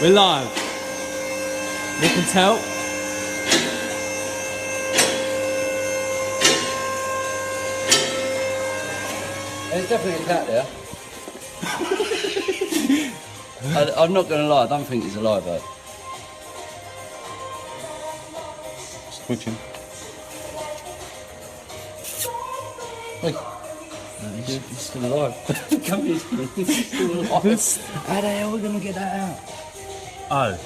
We're live. You can tell. There's definitely a cat there. I'm not going to lie, I don't think he's alive though. It's twitching. Wait. No, he's still alive. Come here, he's still alive. How the hell are we going to get that out? Oh.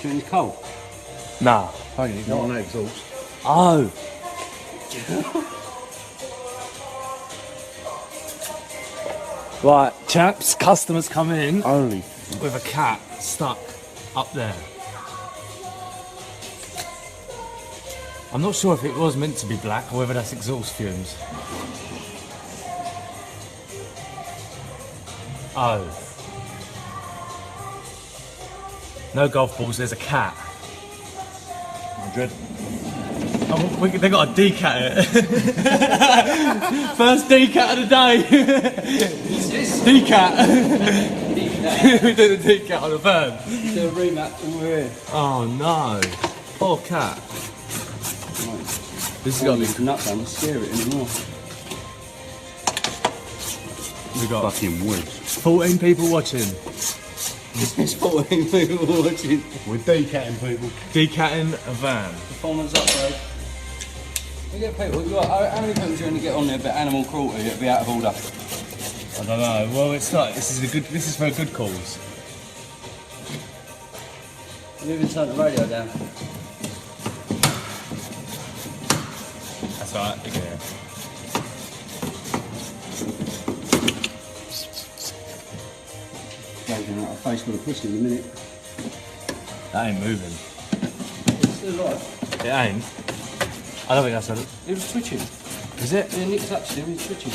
Do you think he's cold? Nah. Hang on, not on that exhaust. Oh. Right, chaps, customers come in Only. with a cat stuck up there. I'm not sure if it was meant to be black or whether that's exhaust fumes. Oh. No golf balls, there's a cat. Dread. Oh, they got a decat it. First decat of the day. Decat. We did a decat on the van. Do a rematch and we're here. Oh no. Poor cat. This has got to be. nuts down, let's scare it anymore. We got Fucking woods. 14 people watching. There's 14 people watching. We're decatting people. Decatting a van. Performance upgrade. We get people, how many people do you want to get on there about animal cruelty? It'd be out of order. I don't know. Well, it's not. This is for a good cause. Have you even turned the radio down? That's alright. Yeah. Gauging out a face with a pussy in a minute. That ain't moving. It's still alive. It ain't. I don't think that's it. It was twitching. Is it? Yeah, Nick touched him, he's twitching.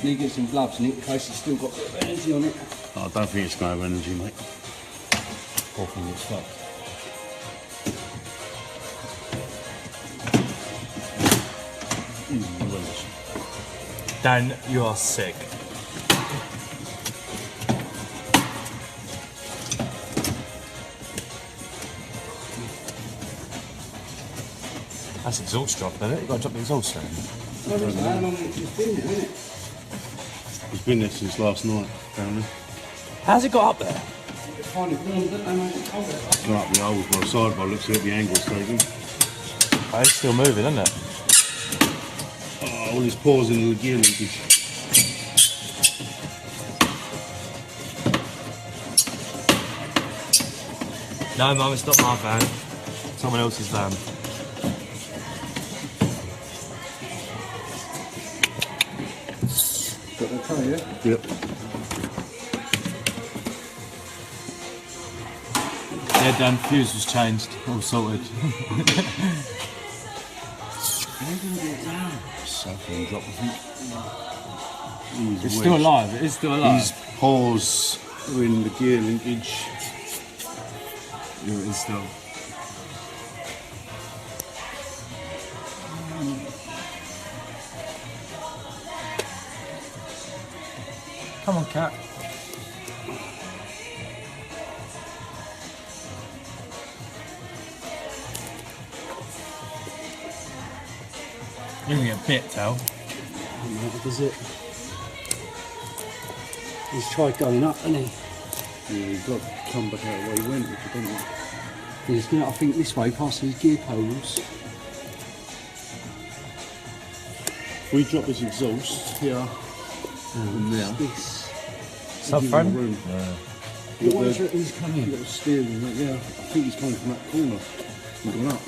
Need to get some gloves, Nick, in case it's still got a bit of energy on it. I don't think it's going to have energy, mate. Poor thing gets fucked. Dan, you are sick. That's exhaust drop, isn't it? You've got to drop the exhaust down. How long has it been there, isn't it? He's been there since last night, apparently. How's it got up there? It's kind of warm, don't they, mate? Hold it. It's gone up the holes by the side by looks at the angle it's taking. Oh, it's still moving, isn't it? Oh, all his paws in the gear linkage. No, Mum, it's not my van. Someone else's van. Got the tray, yeah? Yep. Yeah, Dan, fuse was changed. All sorted. Suffering drop, I think. It's still alive. It is still alive. His paws are in the gear linkage. Yeah, it is still. Come on, cat. You're gonna get bit, Tal. What does it? He's tried going up, hasn't he? Yeah, he's got to come back out the way he went, which I don't think. He's going, I think, this way, past these gear poles. If we drop this exhaust here and there, This. Subframe? room. Yeah. You've Why got do you reckon he's coming? you've got the steering, yeah. I think he's coming from that corner. He's gone up.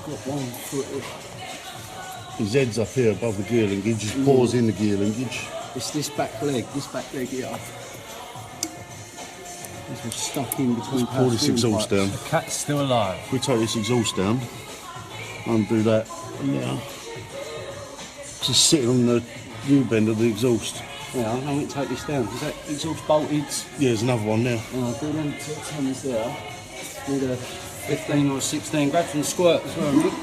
Got 1 foot. His head's up here above the gear linkage, his paws in the gear linkage. It's this back leg here. This was stuck in between. Let's pull this exhaust down. The cat's still alive. If we take this exhaust down, undo that, and now just sitting on the U-bend of the exhaust. Yeah, I'm going to take this down. Is that exhaust bolted? Yeah, there's another one now. And I'll do them 2 tons there. Need a 15 or 16 grabs and squirt as well, mate.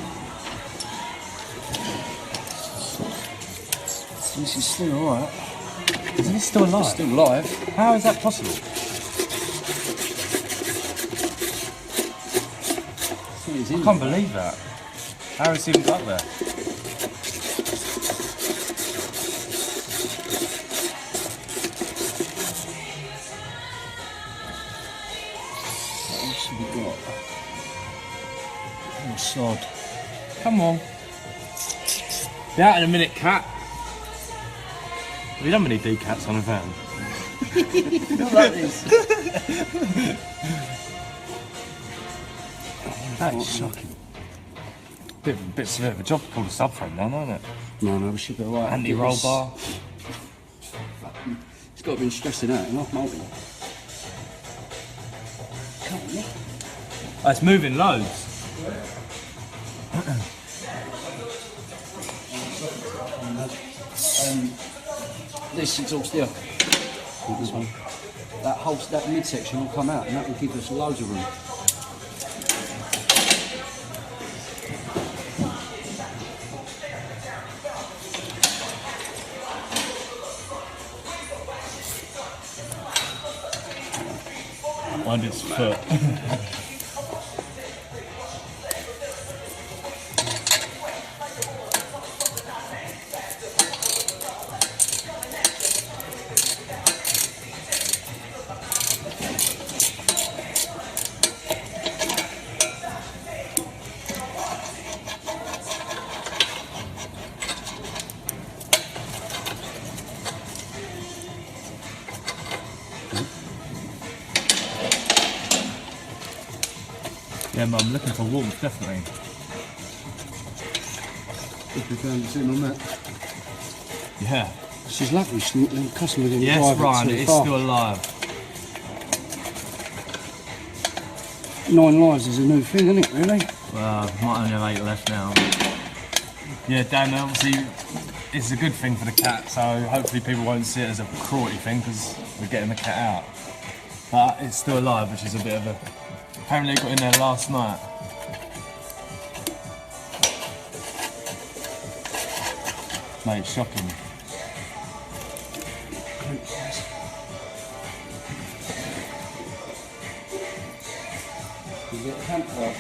This is still alright. Isn't it still alive? It's still live. How is that possible? It's I in can't there. believe that. How has he even got there? What else have we got? Oh, sod. Come on. Be out in a minute, cat. Have you done many decats on a van? Not like this. That is shocking. Bit of a job to pull the subframe down, isn't it? No, we should be alright. Anti-roll bar. It's got to be stressing out, enough moulting. Come on, Nick. Oh, it's moving loads. This exhaust here. This one. That midsection will come out and that will give us loads of room. Wind its foot. Yeah, I'm looking for warmth, definitely. If we can zoom on that. Yeah. She's lovely. The customer didn't Yes, drive Ryan, it it too is far. still alive. 9 lives is a new thing, isn't it, really? Well, might only have 8 left now. Yeah, Dan, obviously, it's a good thing for the cat, so hopefully people won't see it as a cruelty thing because we're getting the cat out. But it's still alive, which is a bit of a... Apparently it got in there last night. Mate, shocking. You get the camp out.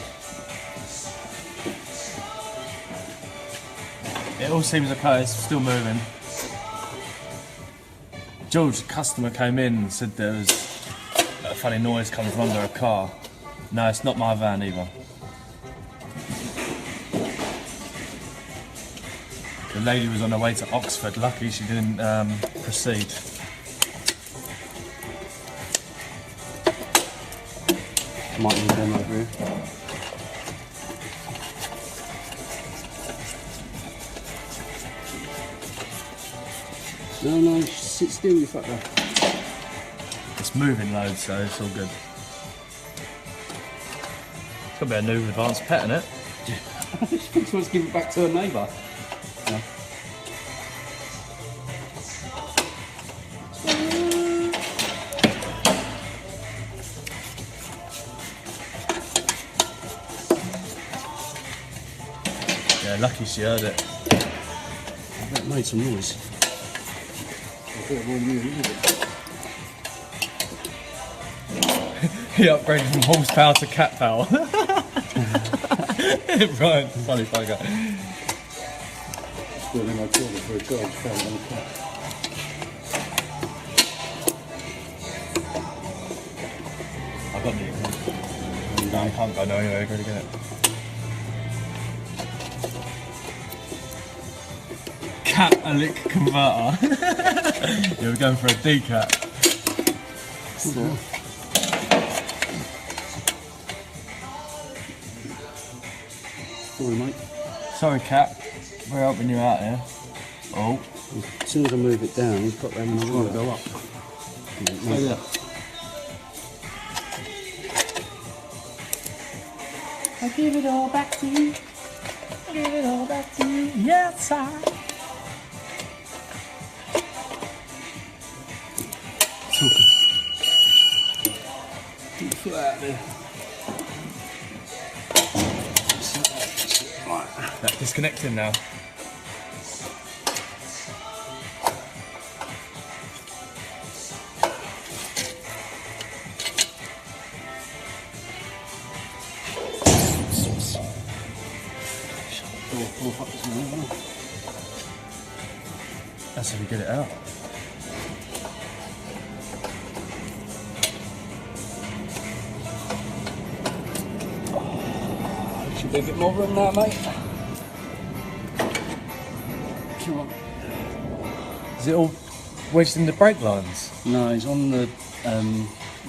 It all seems okay, it's still moving. George, the customer, came in and said there was a funny noise coming from under a car. No, it's not my van either. The lady was on her way to Oxford. Lucky she didn't proceed. Might need them over here. No, sit still, you fucker. It's moving loads, so it's all good. It's got to be a new advanced pet, isn't it? She wants to give it back to her neighbour. No. Yeah, lucky she heard it. I bet it made some noise. A bit of warm music, isn't it? He upgraded from horsepower to cat power. Right, funny guy. Still in my corner for a guy found on the cat. I've got the. No, I can't go no anyway, I've got to get it. Catalytic converter. Yeah, we're going for a decat. Hold on. Sorry, mate. Sorry, Cat. We're helping you out here. Oh. As soon as I move it down, he's got them trying to go up. Yeah. I give it all back to you. I give it all back to you. Yes, I. Keep your foot out there. That's disconnecting now. That's how we get it out. Should be a bit more room now, mate. Come on. Is it all wedged in the brake lines? No, he's on the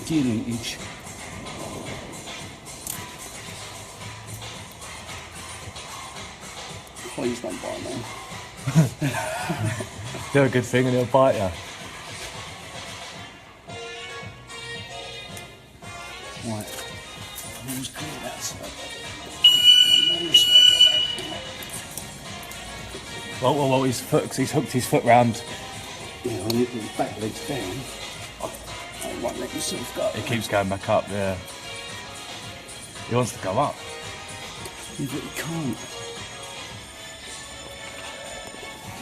gear linkage. Please don't bite me. Do a good thing and it'll bite you. Right. Who's clear that side? Well, his foot, because he's hooked his foot round. Yeah, I need the back legs down. I won't let yourself go. It keeps going back up, yeah. He wants to go up. Yeah, but you can't.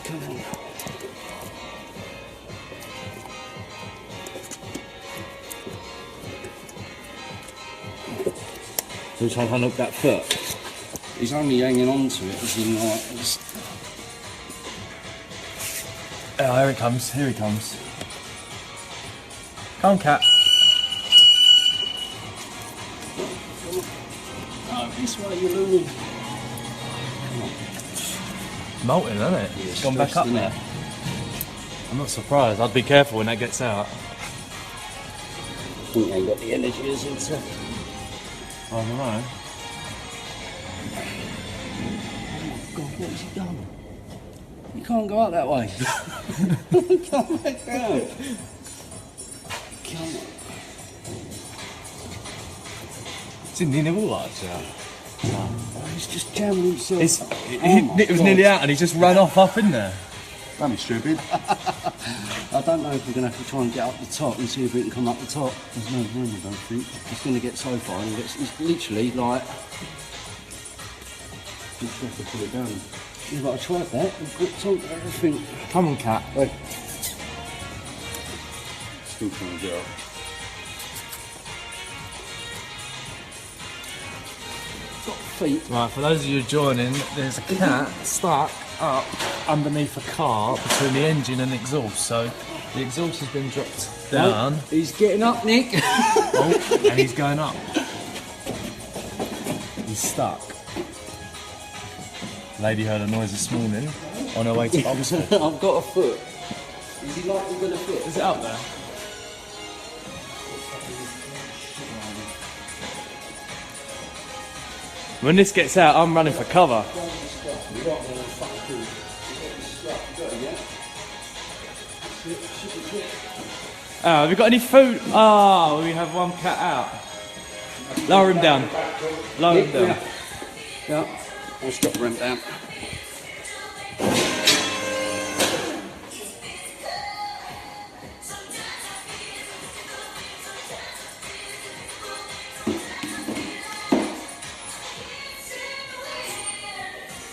Come on. So he's trying to unhook that foot. He's only hanging on to it as in like it's Oh, here he comes, here he comes. Come on, cat. oh, this way you're losing. Molten, isn't it? Yeah, It's gone back stressed, up isn't there. it? I'm not surprised. I'd be careful when that gets out. I think they ain't got the energy as it's I don't know. God, what has he done? You can't go out that way. Come back down. Come on. It's in the nibble lights, yeah. Oh, he's just jamming himself. It's, Oh it was my nearly God. out and he just ran off up in there. Don't be stupid. I don't know if we're going to have to try and get up the top and see if we can come up the top. There's no room, I don't think. It's going to get so far and it's literally like... You just have to pull it down. Yeah, but I tried that. I've gripped on everything. Come on, cat. Wait. Still trying to get up. Got feet. Right, for those of you joining, there's a cat stuck up underneath a car between the engine and the exhaust. So the exhaust has been dropped down. He's getting up, Nick. Oh, and he's going up. He's stuck. Lady heard a noise this morning on her way to Oxford. I've got a foot. Is he likely going to fit? Is it up there? When this gets out, I'm running for cover. Have we got any food? Oh, we have one cat out. Lower him down. Lower him down. Yeah. I'll stop the ramp down.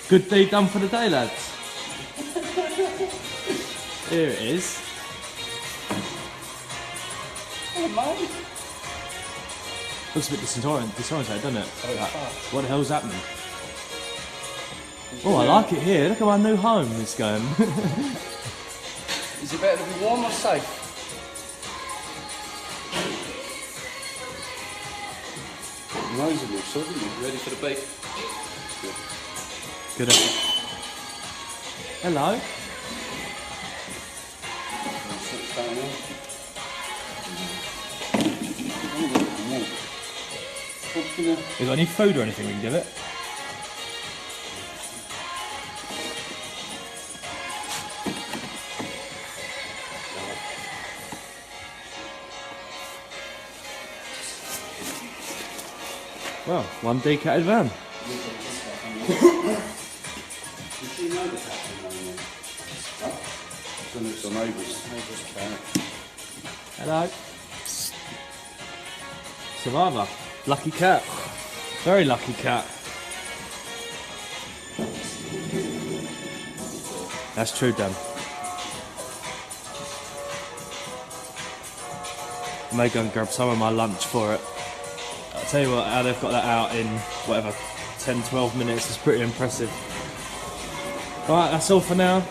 Good deed done for the day, lads. Here it is. Looks a bit disorientated, doesn't it? What the hell's happening? Oh, I like it here. Look at my new home it's going. Is it better to be warm or safe? Nose of you, so you ready for the bake? Good effort. Hello. You got any food or anything we can give it? Well, one decatted van. It's the neighbours. Hello. Survivor. Lucky cat. Very lucky cat. That's true, Dan. I may go and grab some of my lunch for it. I'll tell you what, how they've got that out in whatever 10-12 minutes is pretty impressive. Alright, that's all for now.